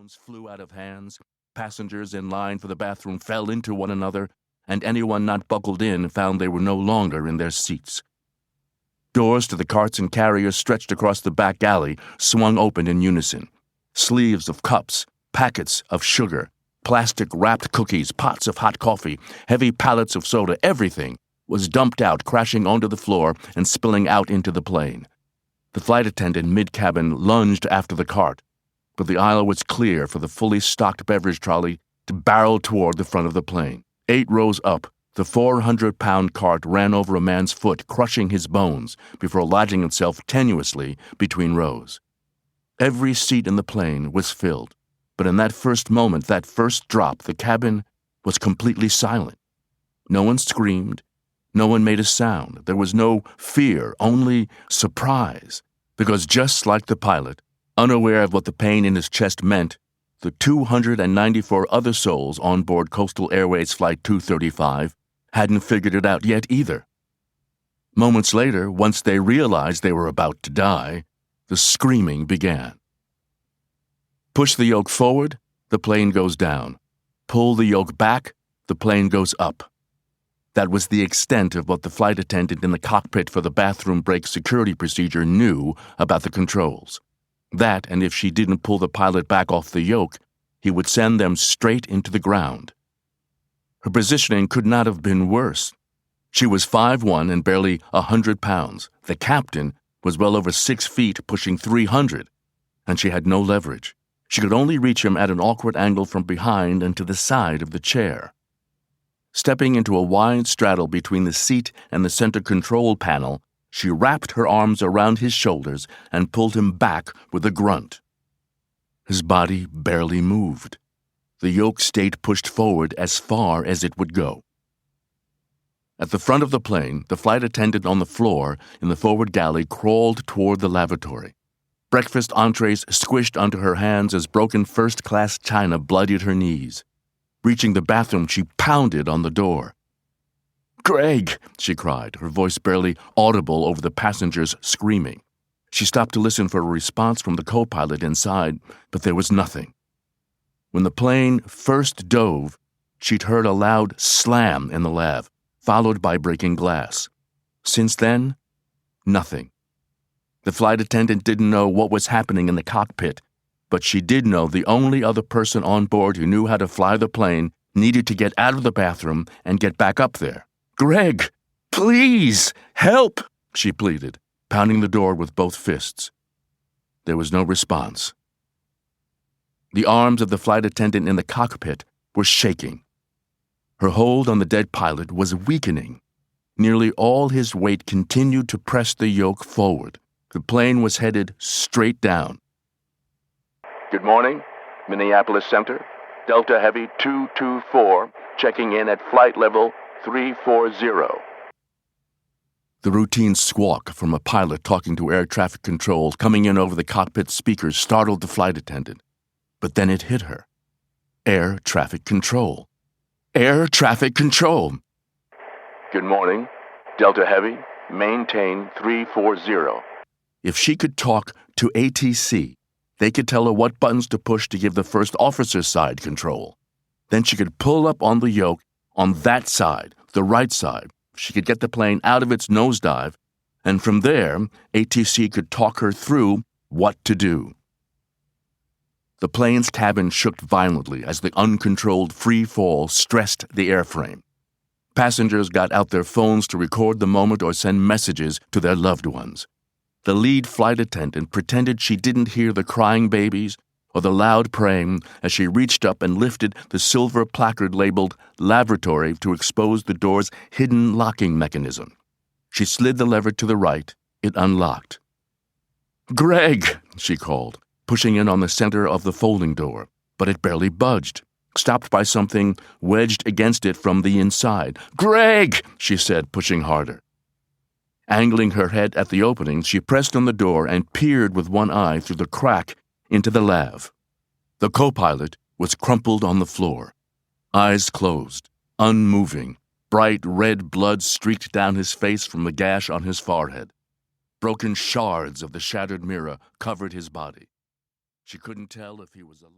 Phones flew out of hands, passengers in line for the bathroom fell into one another, and anyone not buckled in found they were no longer in their seats. Doors to the carts and carriers stretched across the back alley swung open in unison. Sleeves of cups, packets of sugar, plastic-wrapped cookies, pots of hot coffee, heavy pallets of soda, everything was dumped out, crashing onto the floor and spilling out into the plane. The flight attendant mid-cabin lunged after the cart, but the aisle was clear for the fully stocked beverage trolley to barrel toward the front of the plane. 8 rows up, the 400-pound cart ran over a man's foot, crushing his bones before lodging itself tenuously between rows. Every seat in the plane was filled, but in that first moment, that first drop, the cabin was completely silent. No one screamed. No one made a sound. There was no fear, only surprise, because just like the pilot, unaware of what the pain in his chest meant, the 294 other souls on board Coastal Airways Flight 235 hadn't figured it out yet either. Moments later, once they realized they were about to die, the screaming began. Push the yoke forward, the plane goes down. Pull the yoke back, the plane goes up. That was the extent of what the flight attendant in the cockpit for the bathroom break security procedure knew about the controls. That, and if she didn't pull the pilot back off the yoke, he would send them straight into the ground. Her positioning could not have been worse. She was 5'1" and barely 100 pounds. The captain was well over 6 feet, pushing 300, and she had no leverage. She could only reach him at an awkward angle from behind and to the side of the chair. Stepping into a wide straddle between the seat and the center control panel, she wrapped her arms around his shoulders and pulled him back with a grunt. His body barely moved. The yoke stayed pushed forward as far as it would go. At the front of the plane, the flight attendant on the floor in the forward galley crawled toward the lavatory. Breakfast entrees squished onto her hands as broken first-class china bloodied her knees. Reaching the bathroom, she pounded on the door. "Greg!" she cried, her voice barely audible over the passengers' screaming. She stopped to listen for a response from the co-pilot inside, but there was nothing. When the plane first dove, she'd heard a loud slam in the lav, followed by breaking glass. Since then, nothing. The flight attendant didn't know what was happening in the cockpit, but she did know the only other person on board who knew how to fly the plane needed to get out of the bathroom and get back up there. "Greg, please, help!" she pleaded, pounding the door with both fists. There was no response. The arms of the flight attendant in the cockpit were shaking. Her hold on the dead pilot was weakening. Nearly all his weight continued to press the yoke forward. The plane was headed straight down. "Good morning, Minneapolis Center. Delta Heavy 224, checking in at flight level 340. The routine squawk from a pilot talking to air traffic control coming in over the cockpit speakers startled the flight attendant. But then it hit her. Air traffic control. Air traffic control! "Good morning, Delta Heavy, maintain 340. If she could talk to ATC, they could tell her what buttons to push to give the first officer's side control. Then she could pull up on the yoke on that side, the right side. She could get the plane out of its nosedive, and from there, ATC could talk her through what to do. The plane's cabin shook violently as the uncontrolled free fall stressed the airframe. Passengers got out their phones to record the moment or send messages to their loved ones. The lead flight attendant pretended she didn't hear the crying babies or the loud praying as she reached up and lifted the silver placard labeled "Laboratory" to expose the door's hidden locking mechanism. She slid the lever to the right. It unlocked. "Greg!" she called, pushing in on the center of the folding door, but it barely budged, stopped by something wedged against it from the inside. "Greg!" she said, pushing harder. Angling her head at the opening, she pressed on the door and peered with one eye through the crack into the lav. The co-pilot was crumpled on the floor, eyes closed, unmoving. Bright red blood streaked down his face from the gash on his forehead. Broken shards of the shattered mirror covered his body. She couldn't tell if he was alive.